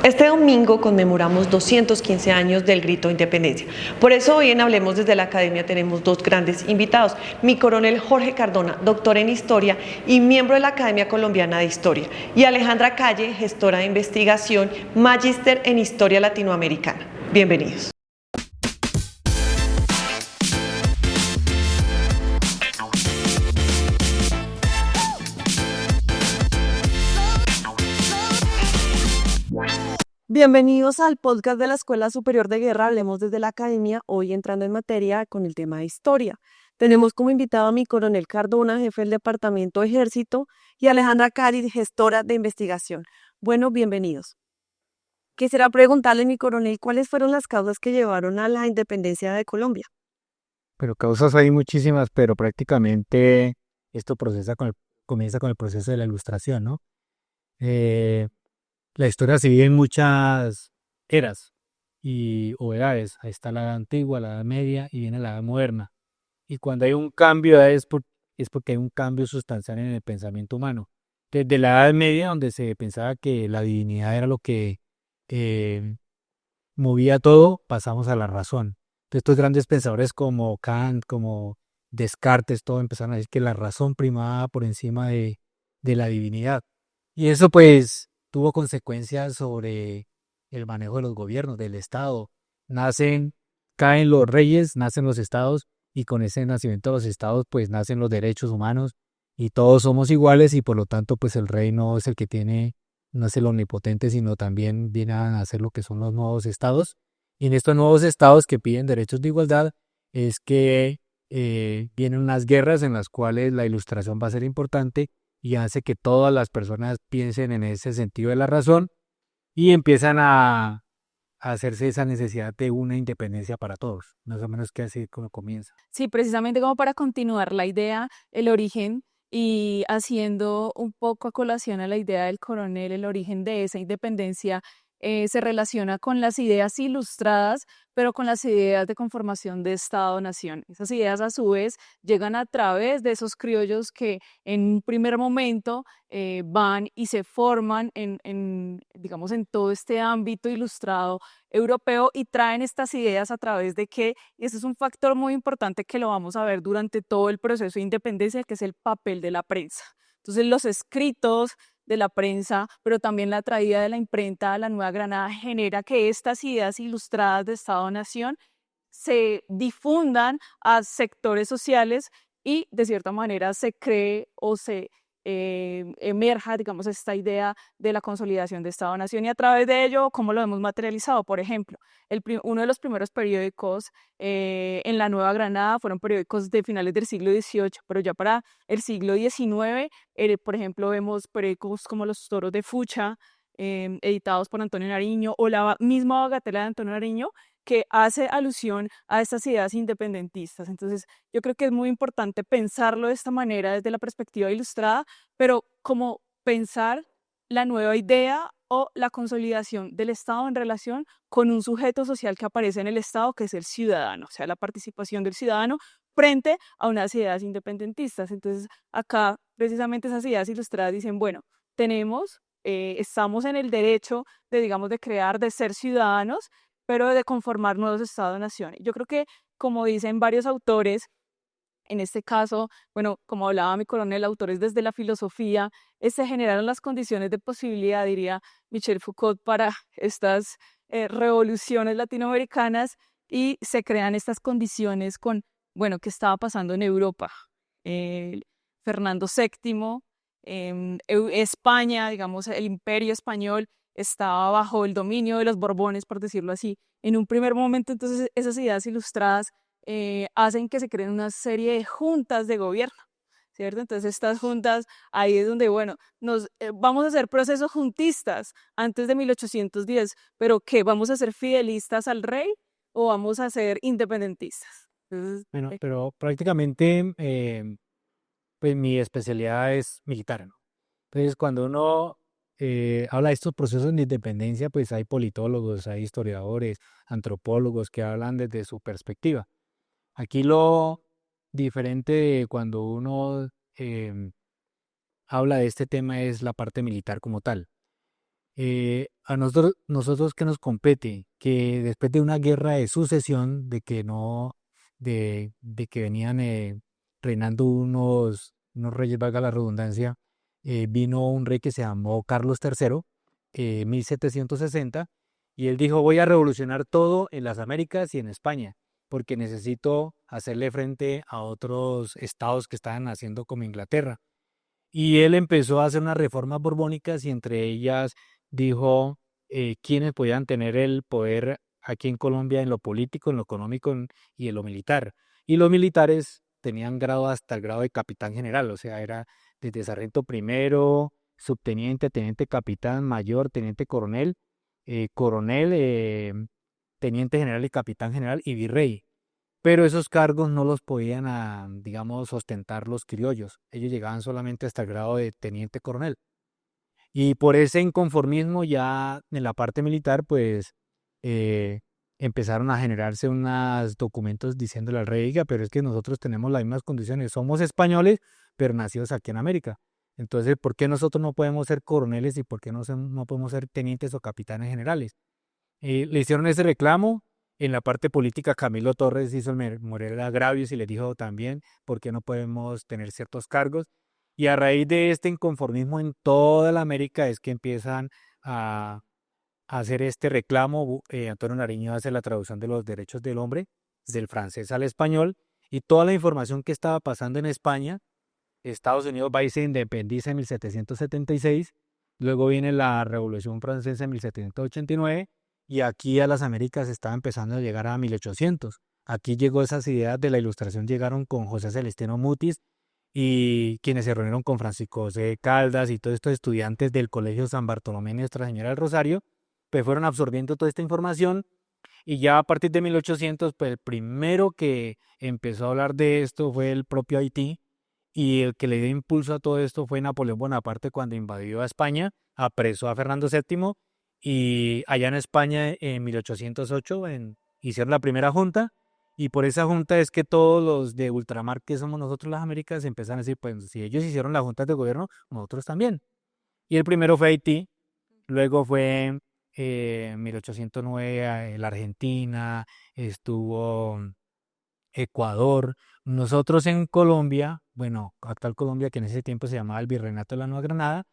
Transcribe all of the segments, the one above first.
Este domingo conmemoramos 215 años del Grito de Independencia. Por eso hoy en Hablemos desde la Academia tenemos dos grandes invitados. Mi coronel Jorge Cardona, doctor en Historia y miembro de la Academia Colombiana de Historia. Y Alejandra Calle, gestora de investigación, magíster en Historia Latinoamericana. Bienvenidos. Bienvenidos al podcast de la Escuela Superior de Guerra, Hablemos desde la Academia, hoy entrando en materia con el tema de historia. Tenemos como invitado a mi coronel Cardona, jefe del Departamento de Ejército, y Alejandra Cari, gestora de investigación. Bueno, bienvenidos. Quisiera preguntarle, mi coronel, ¿cuáles fueron las causas que llevaron a la independencia de Colombia? Pero causas hay muchísimas, pero prácticamente esto comienza con el proceso de la Ilustración, ¿no? La historia se divide en muchas eras o edades. Ahí está la edad antigua, la edad media y viene la edad moderna. Y cuando hay un cambio de edad es porque hay un cambio sustancial en el pensamiento humano. Desde la edad media, donde se pensaba que la divinidad era lo que eh, movía todo, pasamos a la razón. Entonces, estos grandes pensadores como Kant, como Descartes, todo empezaron a decir que la razón primaba por encima de la divinidad. Y eso pues tuvo consecuencias sobre el manejo de los gobiernos, del Estado. Caen los reyes, nacen los estados y con ese nacimiento de los estados pues nacen los derechos humanos y todos somos iguales y por lo tanto pues el rey no es el que tiene, no es el omnipotente, sino también viene a hacer lo que son los nuevos estados. Y en estos nuevos estados que piden derechos de igualdad es que vienen unas guerras en las cuales la ilustración va a ser importante y hace que todas las personas piensen en ese sentido de la razón y empiezan a hacerse esa necesidad de una independencia para todos, más o menos que así como comienza. Sí, precisamente como para continuar la idea, el origen y haciendo un poco a colación a la idea del coronel, el origen de esa independencia se relaciona con las ideas ilustradas, pero con las ideas de conformación de Estado-nación. Esas ideas a su vez llegan a través de esos criollos que en un primer momento van y se forman digamos, en todo este ámbito ilustrado europeo y traen estas ideas a través de que, y ese es un factor muy importante que lo vamos a ver durante todo el proceso de independencia, que es el papel de la prensa. Entonces, los escritos de la prensa, pero también la traída de la imprenta a la Nueva Granada genera que estas ideas ilustradas de Estado-Nación se difundan a sectores sociales y de cierta manera se cree o se emerja, digamos, esta idea de la consolidación de Estado-Nación y a través de ello, ¿cómo lo hemos materializado? Por ejemplo, uno de los primeros periódicos en la Nueva Granada fueron periódicos de finales del siglo XVIII, pero ya para el siglo XIX, por ejemplo, vemos periódicos como Los Toros de Fucha, editados por Antonio Nariño, o la misma Bagatela de Antonio Nariño, que hace alusión a estas ideas independentistas. Entonces, yo creo que es muy importante pensarlo de esta manera desde la perspectiva ilustrada, pero como pensar la nueva idea o la consolidación del Estado en relación con un sujeto social que aparece en el Estado, que es el ciudadano, o sea, la participación del ciudadano frente a unas ideas independentistas. Entonces, acá precisamente esas ideas ilustradas dicen, bueno, estamos en el derecho de, digamos, de crear, de ser ciudadanos, pero de conformar nuevos estados-naciones. Yo creo que, como dicen varios autores, en este caso, bueno, como hablaba mi coronel, autores desde la filosofía, se generaron las condiciones de posibilidad, diría Michel Foucault, para estas revoluciones latinoamericanas y se crean estas condiciones con, bueno, ¿qué estaba pasando en Europa? Fernando VII, España, digamos, el imperio español estaba bajo el dominio de los Borbones, por decirlo así. En un primer momento, entonces, esas ideas ilustradas hacen que se creen una serie de juntas de gobierno, ¿cierto? Entonces, estas juntas, ahí es donde, bueno, vamos a hacer procesos juntistas antes de 1810, pero ¿qué? ¿Vamos a ser fidelistas al rey o vamos a ser independentistas? Entonces, Bueno, pero prácticamente pues mi especialidad es militar, ¿no? Entonces cuando uno habla de estos procesos de independencia, pues hay politólogos, hay historiadores, antropólogos que hablan desde su perspectiva. Aquí lo diferente de cuando uno habla de este tema es la parte militar como tal. A nosotros ¿qué nos compete? Que después de una guerra de sucesión, de que no, de que venían reinando unos reyes, valga la redundancia, vino un rey que se llamó Carlos III, 1760, y él dijo, voy a revolucionar todo en las Américas y en España, porque necesito hacerle frente a otros estados que estaban haciendo como Inglaterra. Y él empezó a hacer unas reformas borbónicas y entre ellas dijo quiénes podían tener el poder aquí en Colombia en lo político, en lo económico y en lo militar. Y los militares tenían grado hasta el grado de capitán general, o sea, era desde sargento primero, subteniente, teniente capitán, mayor, teniente coronel, coronel, teniente general y capitán general y virrey. Pero esos cargos no los podían, digamos, ostentar los criollos. Ellos llegaban solamente hasta el grado de teniente coronel. Y por ese inconformismo ya en la parte militar, pues eh, empezaron a generarse unos documentos diciéndole al rey, "Oiga, pero es que nosotros tenemos las mismas condiciones, somos españoles, pero nacidos aquí en América. Entonces, ¿por qué nosotros no podemos ser coroneles y por qué no podemos ser tenientes o capitanes generales?" Le hicieron ese reclamo. En la parte política, Camilo Torres hizo el Morel agravios y le dijo también por qué no podemos tener ciertos cargos. Y a raíz de este inconformismo en toda la América es que empiezan a hacer este reclamo. Antonio Nariño hace la traducción de los derechos del hombre, del francés al español, y toda la información que estaba pasando en España. Estados Unidos va y se independiza en 1776, luego viene la Revolución Francesa en 1789 y aquí a las Américas estaba empezando a llegar a 1800. Aquí llegó esas ideas de la Ilustración, llegaron con José Celestino Mutis y quienes se reunieron con Francisco José Caldas y todos estos estudiantes del Colegio San Bartolomé y Nuestra Señora del Rosario, pues fueron absorbiendo toda esta información y ya a partir de 1800, pues el primero que empezó a hablar de esto fue el propio Haití y el que le dio impulso a todo esto fue Napoleón Bonaparte cuando invadió a España, apresó a Fernando VII y allá en España en 1808 hicieron la primera junta y por esa junta es que todos los de ultramar que somos nosotros las Américas empezaron a decir, pues si ellos hicieron la junta de gobierno, nosotros también. Y el primero fue Haití, luego fue en 1809 la Argentina, estuvo Ecuador. Nosotros en Colombia, bueno, actual Colombia, que en ese tiempo se llamaba el Virreinato de la Nueva Granada,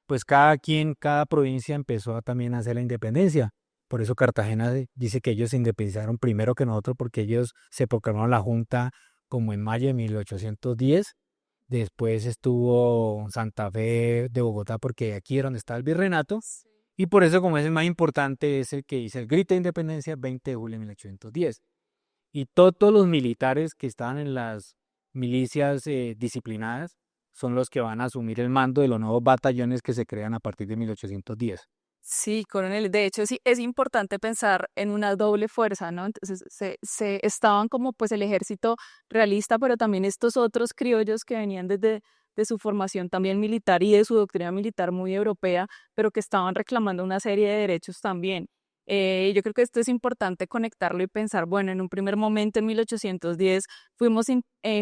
pues cada quien, cada provincia empezó también a hacer la independencia. Por eso Cartagena dice que ellos se independizaron primero que nosotros porque ellos se proclamaron la Junta como en mayo de 1810. Después estuvo Santa Fe de Bogotá porque aquí era donde estaba el virreinato. Y por eso como es el más importante es el que dice el grito de independencia 20 de julio de 1810. Y todos los militares que estaban en las milicias disciplinadas son los que van a asumir el mando de los nuevos batallones que se crean a partir de 1810. Sí, coronel. De hecho, sí, es importante pensar en una doble fuerza, ¿no? Entonces, se estaban como pues el ejército realista, pero también estos otros criollos que venían desde de su formación también militar y de su doctrina militar muy europea, pero que estaban reclamando una serie de derechos también. Yo creo que esto es importante conectarlo y pensar, bueno, en un primer momento, en 1810, fuimos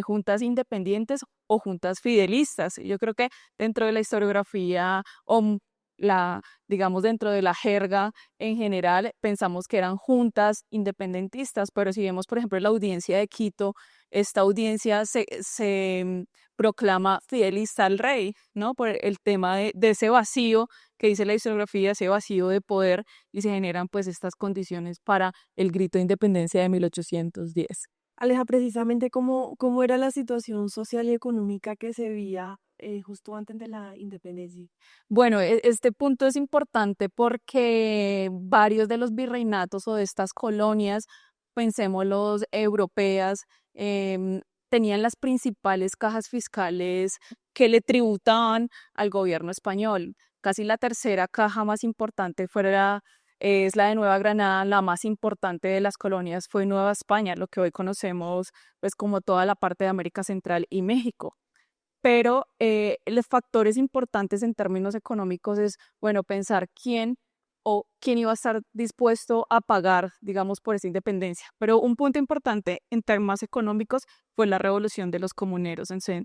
juntas independientes o juntas fidelistas. Yo creo que dentro de la historiografía o la digamos, dentro de la jerga en general, pensamos que eran juntas independentistas, pero si vemos, por ejemplo, la audiencia de Quito, esta audiencia se proclama fidelista al rey, ¿no? Por el tema de ese vacío que dice la historiografía, ese vacío de poder, y se generan pues estas condiciones para el grito de independencia de 1810. Aleja, precisamente cómo era la situación social y económica que se veía justo antes de la independencia. Bueno, este punto es importante porque varios de los virreinatos o de estas colonias, pensemos los europeas, tenían las principales cajas fiscales que le tributaban al gobierno español. Casi la tercera caja más importante es la de Nueva Granada, la más importante de las colonias fue Nueva España, lo que hoy conocemos pues como toda la parte de América Central y México. Pero los factores importantes en términos económicos es, bueno, pensar quién o quién iba a estar dispuesto a pagar, digamos, por esa independencia. Pero un punto importante en temas económicos fue la revolución de los comuneros. Entonces,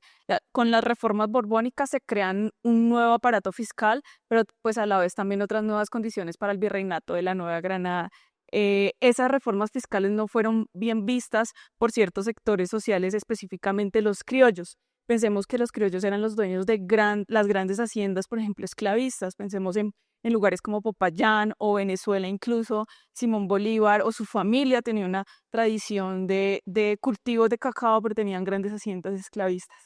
con las reformas borbónicas se crean un nuevo aparato fiscal, pero pues a la vez también otras nuevas condiciones para el virreinato de la Nueva Granada. Esas reformas fiscales no fueron bien vistas por ciertos sectores sociales, específicamente los criollos. Pensemos que los criollos eran los dueños de las grandes haciendas, por ejemplo, esclavistas. Pensemos en lugares como Popayán o Venezuela, incluso Simón Bolívar o su familia tenía una tradición de cultivos de cacao, pero tenían grandes haciendas esclavistas.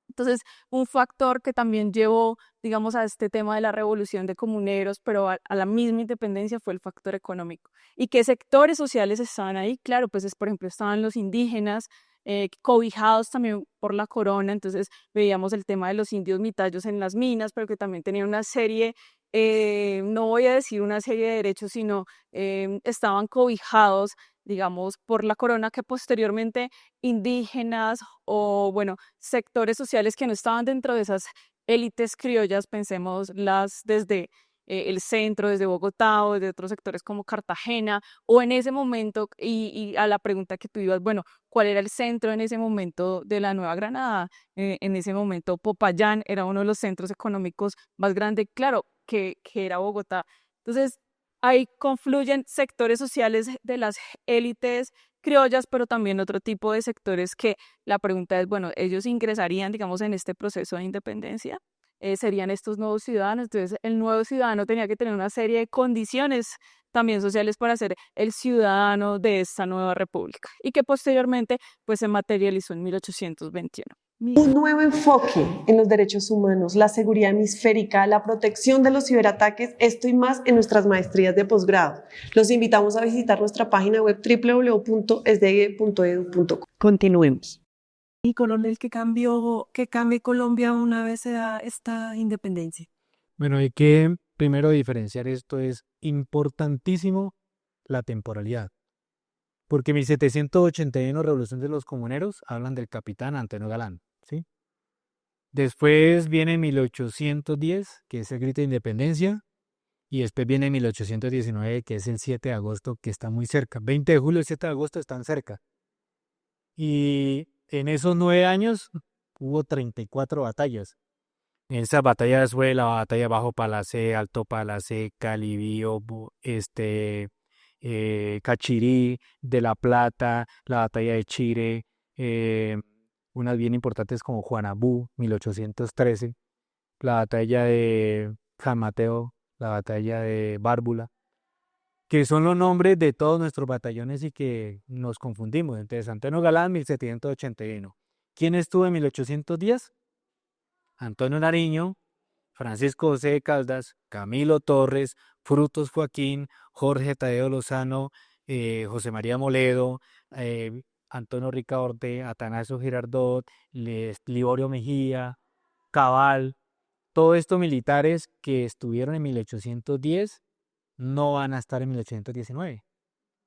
Entonces, un factor que también llevó, digamos, a este tema de la revolución de comuneros, pero a la misma independencia fue el factor económico. ¿Y qué sectores sociales estaban ahí? Claro, pues por ejemplo, estaban los indígenas, cobijados también por la corona, entonces veíamos el tema de los indios mitayos en las minas, pero que también tenían una serie, no voy a decir una serie de derechos, sino estaban cobijados, digamos, por la corona, que posteriormente indígenas o, bueno, sectores sociales que no estaban dentro de esas élites criollas, pensemos las desde el centro, desde Bogotá o desde otros sectores como Cartagena, o en ese momento, y a la pregunta que tú ibas, bueno, ¿cuál era el centro en ese momento de la Nueva Granada? En ese momento Popayán era uno de los centros económicos más grandes, claro, que era Bogotá. Entonces, ahí confluyen sectores sociales de las élites criollas, pero también otro tipo de sectores que la pregunta es, bueno, ellos ingresarían, digamos, en este proceso de independencia. Serían estos nuevos ciudadanos. Entonces, el nuevo ciudadano tenía que tener una serie de condiciones también sociales para ser el ciudadano de esta nueva república y que posteriormente pues se materializó en 1821. Un nuevo enfoque en los derechos humanos, la seguridad hemisférica, la protección de los ciberataques, esto y más en nuestras maestrías de posgrado. Los invitamos a visitar nuestra página web www.sdg.edu.co. Continuemos. Y coronel, ¿qué cambie Colombia una vez se da esta independencia? Bueno, hay que primero diferenciar esto, es importantísimo la temporalidad. Porque 1781, Revolución de los Comuneros, hablan del capitán Antonio Galán, ¿sí? Después viene 1810, que es el grito de independencia, y después viene 1819, que es el 7 de agosto, que está muy cerca. 20 de julio y 7 de agosto están cerca. Y en esos 9 años hubo 34 batallas. En esas batallas fue la batalla Bajo Palacé, Alto Palacé, Calibío, Cachirí, de La Plata, la batalla de Chire, unas bien importantes como Juanabú, 1813, la batalla de San Mateo, la batalla de Bárbula, que son los nombres de todos nuestros batallones y que nos confundimos. Entonces, Antonio Galán, 1781. ¿Quién estuvo en 1810? Antonio Nariño, Francisco José de Caldas, Camilo Torres, Frutos Joaquín, Jorge Tadeo Lozano, José María Moledo, Antonio Ricaurte, Atanasio Girardot, Liborio Mejía, Cabal, todos estos militares que estuvieron en 1810 no van a estar en 1819,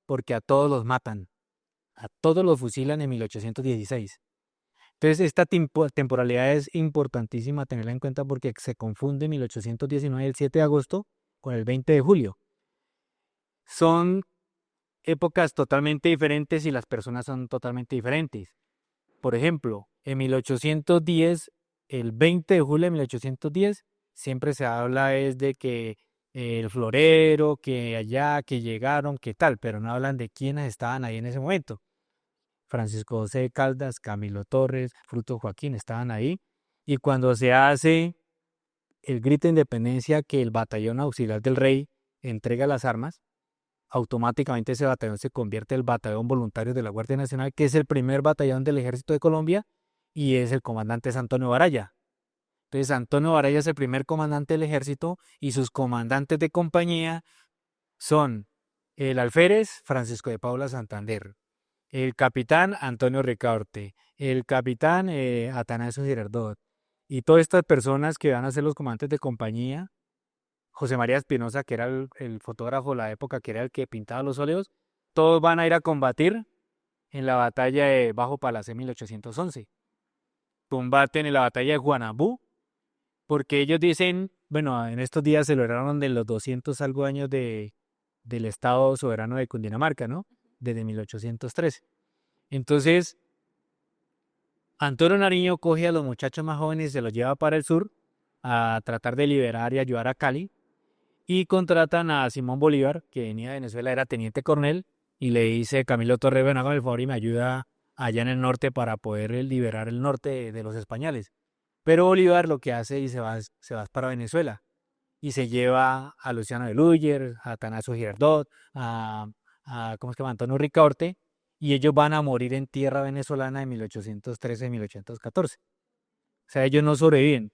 porque a todos los matan, a todos los fusilan en 1816. Entonces, esta temporalidad es importantísima tenerla en cuenta porque se confunde 1819, el 7 de agosto, con el 20 de julio. Son épocas totalmente diferentes y las personas son totalmente diferentes. Por ejemplo, en 1810, el 20 de julio de 1810, siempre se habla es de que el florero, que allá, que llegaron, que tal, pero no hablan de quiénes estaban ahí en ese momento. Francisco José de Caldas, Camilo Torres, Fruto Joaquín estaban ahí. Y cuando se hace el grito de independencia que el batallón auxiliar del rey entrega las armas, automáticamente ese batallón se convierte en el batallón voluntario de la Guardia Nacional, que es el primer batallón del Ejército de Colombia y es el comandante es Antonio Baraya. Entonces Antonio Baraya es el primer comandante del ejército y sus comandantes de compañía son el alférez Francisco de Paula Santander, el capitán Antonio Ricaurte, el capitán Atanasio Girardot, y todas estas personas que van a ser los comandantes de compañía, José María Espinosa, que era el fotógrafo de la época, que era el que pintaba los óleos, todos van a ir a combatir en la batalla de Bajo Palacé 1811. Combaten en la batalla de Juanabú, porque ellos dicen, bueno, en estos días celebraron de los 200 algo años del Estado soberano de Cundinamarca, ¿no? Desde 1813. Entonces, Antonio Nariño coge a los muchachos más jóvenes y se los lleva para el sur a tratar de liberar y ayudar a Cali y contratan a Simón Bolívar, que venía de Venezuela, era teniente coronel, y le dice: Camilo Torres, ven, hágame el favor y me ayuda allá en el norte para poder liberar el norte de los españoles. Pero Bolívar lo que hace y se va para Venezuela y se lleva a Luciano de Luyer, a Atanasio Girardot, ¿cómo es que se llama? Antonio Ricaurte, y ellos van a morir en tierra venezolana en 1813-1814. O sea, ellos no sobreviven.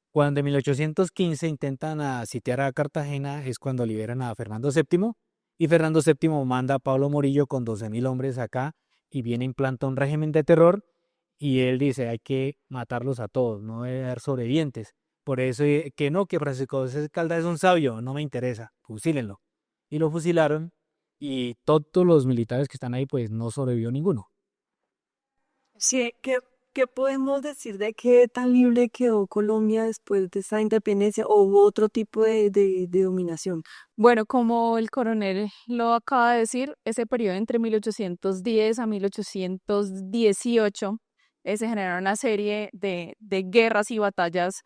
Cuando en 1815 intentan sitiar a Cartagena es cuando liberan a Fernando VII y Fernando VII manda a Pablo Morillo con 12.000 hombres acá y viene a implantar un régimen de terror y él dice: hay que matarlos a todos, no debe haber sobrevivientes. Por eso que Francisco José Caldas es un sabio, no me interesa, fusílenlo. Y lo fusilaron y todos los militares que están ahí pues no sobrevivió ninguno. Sí, ¿qué podemos decir de qué tan libre quedó Colombia después de esa independencia o hubo otro tipo de dominación? Bueno, como el coronel lo acaba de decir, ese periodo entre 1810 a 1818 se generaron una serie de guerras y batallas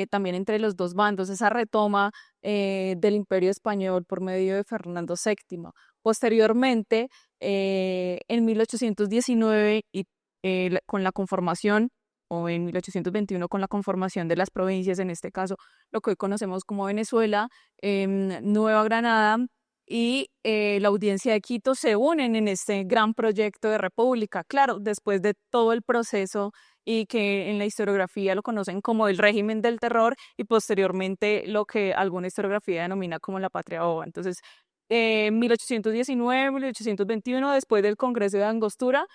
también entre los dos bandos, esa retoma del Imperio Español por medio de Fernando VII. Posteriormente, en 1819 y con la conformación, o en 1821 con la conformación de las provincias, en este caso lo que hoy conocemos como Venezuela, Nueva Granada y la Audiencia de Quito se unen en este gran proyecto de república. Claro, después de todo el proceso y que en la historiografía lo conocen como el régimen del terror y posteriormente lo que alguna historiografía denomina como la patria boba. Entonces, 1819, 1821, después del Congreso de Angostura,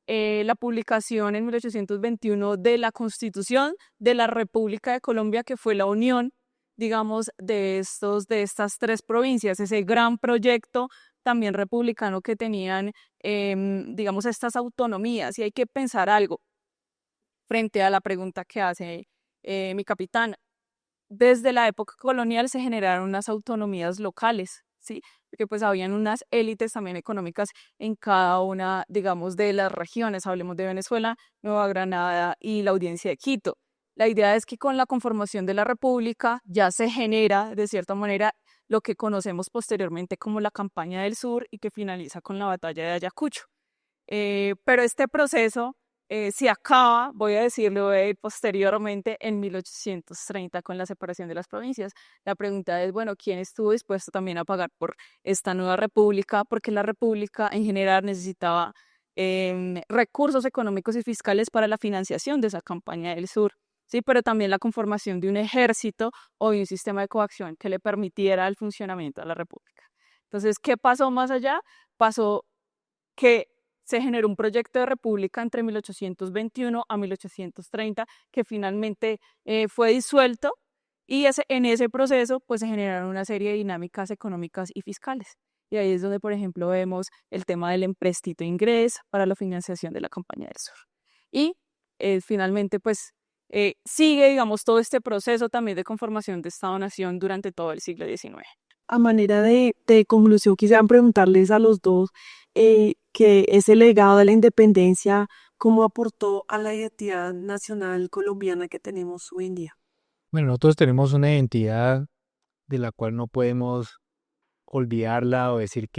la publicación en 1821 de la Constitución de la República de Colombia, que fue la unión, digamos, de estas tres provincias, ese gran proyecto también republicano que tenían, digamos, estas autonomías. Y hay que pensar algo frente a la pregunta que hace mi capitán. Desde la época colonial se generaron unas autonomías locales, ¿sí? Porque pues habían unas élites también económicas en cada una, digamos, de las regiones. Hablemos de Venezuela, Nueva Granada y la Audiencia de Quito. La idea es que con la conformación de la República ya se genera, de cierta manera, lo que conocemos posteriormente como la Campaña del Sur y que finaliza con la Batalla de Ayacucho. Pero este proceso se acaba, voy a decirlo posteriormente, en 1830 con la separación de las provincias. La pregunta es, bueno, ¿quién estuvo dispuesto también a pagar por esta nueva república? Porque la república en general necesitaba recursos económicos y fiscales para la financiación de esa campaña del sur. Sí, pero también la conformación de un ejército o de un sistema de coacción que le permitiera el funcionamiento de la república. Entonces, ¿qué pasó más allá? Pasó que se generó un proyecto de república entre 1821 a 1830 que finalmente fue disuelto y en ese proceso pues se generaron una serie de dinámicas económicas y fiscales. Y ahí es donde, por ejemplo, vemos el tema del empréstito ingreso para la financiación de la Campaña del Sur. Y finalmente pues sigue, digamos, todo este proceso también de conformación de Estado-Nación durante todo el siglo XIX. A manera de conclusión, quisiera preguntarles a los dos que ese legado de la independencia, ¿cómo aportó a la identidad nacional colombiana que tenemos hoy en día? Bueno, nosotros tenemos una identidad de la cual no podemos olvidarla o decir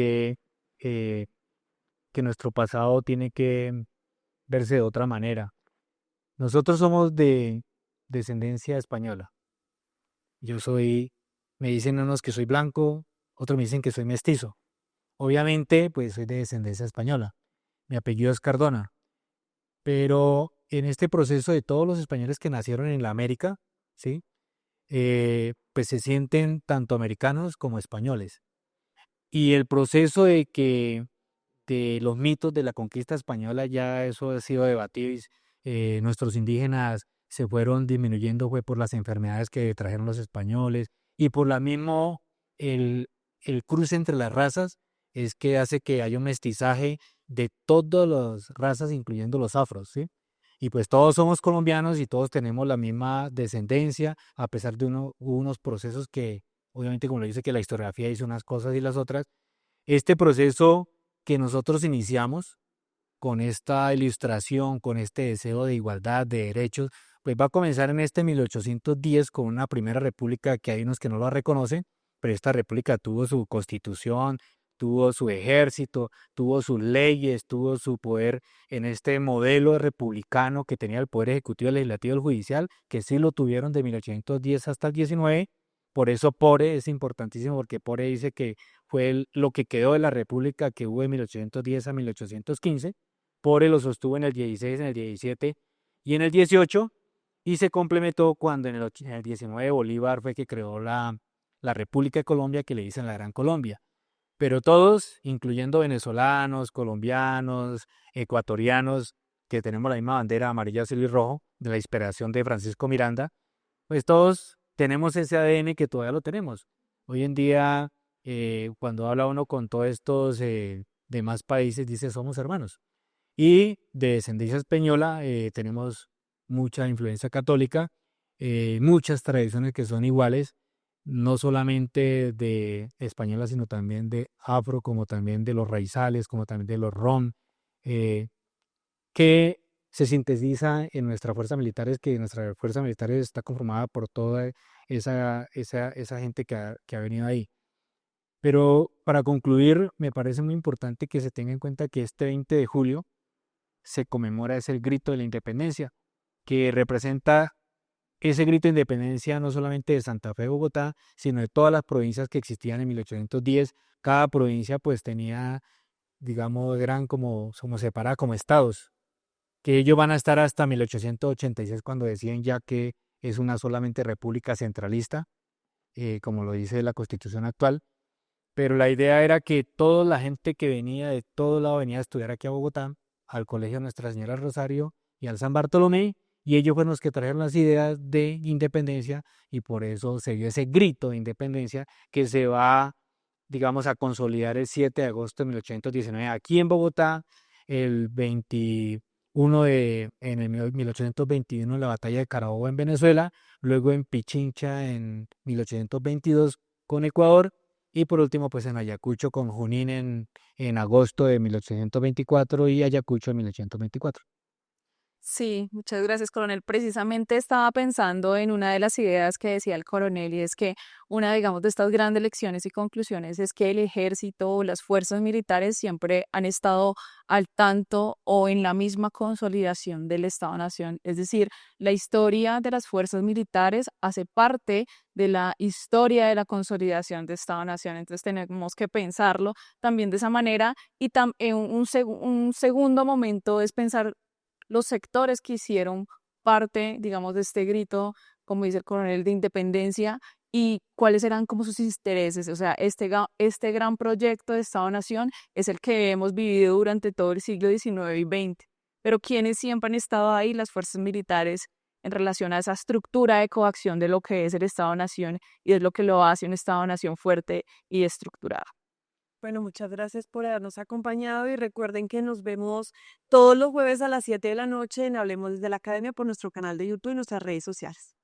eh, que nuestro pasado tiene que verse de otra manera. Nosotros somos de descendencia española. Me dicen unos que soy blanco, otros me dicen que soy mestizo. Obviamente, pues soy de descendencia española. Mi apellido es Cardona. Pero en este proceso de todos los españoles que nacieron en la América, ¿sí? Pues se sienten tanto americanos como españoles. Y el proceso de los mitos de la conquista española, ya eso ha sido debatido y nuestros indígenas se fueron disminuyendo fue por las enfermedades que trajeron los españoles y por la mismo, el cruce entre las razas es que hace que haya un mestizaje de todas las razas, incluyendo los afros, ¿sí? Y pues todos somos colombianos y todos tenemos la misma descendencia, a pesar de unos procesos que, obviamente, como lo dice, que la historiografía dice unas cosas y las otras. Este proceso que nosotros iniciamos con esta ilustración, con este deseo de igualdad, de derechos, pues va a comenzar en este 1810 con una primera república que hay unos que no la reconocen, pero esta república tuvo su constitución, tuvo su ejército, tuvo sus leyes, tuvo su poder en este modelo republicano que tenía el poder ejecutivo, el legislativo y el judicial, que sí lo tuvieron de 1810 hasta el 19. Por eso Pore es importantísimo, porque Pore dice que fue lo que quedó de la república que hubo de 1810 a 1815. Pore lo sostuvo en el 16, en el 17 y en el 18, y se complementó cuando en el 19 Bolívar fue que creó la República de Colombia, que le dicen la Gran Colombia. Pero todos, incluyendo venezolanos, colombianos, ecuatorianos, que tenemos la misma bandera amarilla, azul y rojo, de la inspiración de Francisco Miranda, pues todos tenemos ese ADN que todavía lo tenemos. Hoy en día, cuando habla uno con todos estos demás países, dice somos hermanos. Y de descendencia española tenemos mucha influencia católica, muchas tradiciones que son iguales, no solamente de española, sino también de afro, como también de los raizales, como también de los rom, eh, que se sintetiza en nuestra fuerza militar, es que nuestra fuerza militar está conformada por toda esa gente que ha venido ahí. Pero para concluir, me parece muy importante que se tenga en cuenta que este 20 de julio se conmemora es el grito de la independencia, que representa ese grito de independencia no solamente de Santa Fe, Bogotá, sino de todas las provincias que existían en 1810. Cada provincia pues tenía, digamos, eran como separadas como estados, que ellos van a estar hasta 1886 cuando deciden ya que es una solamente república centralista, como lo dice la constitución actual. Pero la idea era que toda la gente que venía de todo lado venía a estudiar aquí a Bogotá, al Colegio Nuestra Señora Rosario y al San Bartolomé, y ellos fueron los que trajeron las ideas de independencia, y por eso se dio ese grito de independencia que se va, digamos, a consolidar el 7 de agosto de 1819 aquí en Bogotá, el 21 en el 1821 en la batalla de Carabobo en Venezuela, luego en Pichincha en 1822 con Ecuador, y por último, pues en Ayacucho con Junín en agosto de 1824 y Ayacucho en 1824. Sí, muchas gracias, coronel. Precisamente estaba pensando en una de las ideas que decía el coronel y es que una, digamos, de estas grandes lecciones y conclusiones es que el ejército o las fuerzas militares siempre han estado al tanto o en la misma consolidación del Estado-Nación. Es decir, la historia de las fuerzas militares hace parte de la historia de la consolidación de Estado-Nación. Entonces tenemos que pensarlo también de esa manera y un segundo momento es pensar los sectores que hicieron parte, digamos, de este grito, como dice el coronel, de independencia y cuáles eran como sus intereses. O sea, este gran proyecto de Estado-Nación es el que hemos vivido durante todo el siglo XIX y XX. Pero quienes siempre han estado ahí, las fuerzas militares, en relación a esa estructura de coacción de lo que es el Estado-Nación y es lo que lo hace un Estado-Nación fuerte y estructurado. Bueno, muchas gracias por habernos acompañado y recuerden que nos vemos todos los jueves a las 7 de la noche en Hablemos desde la Academia por nuestro canal de YouTube y nuestras redes sociales.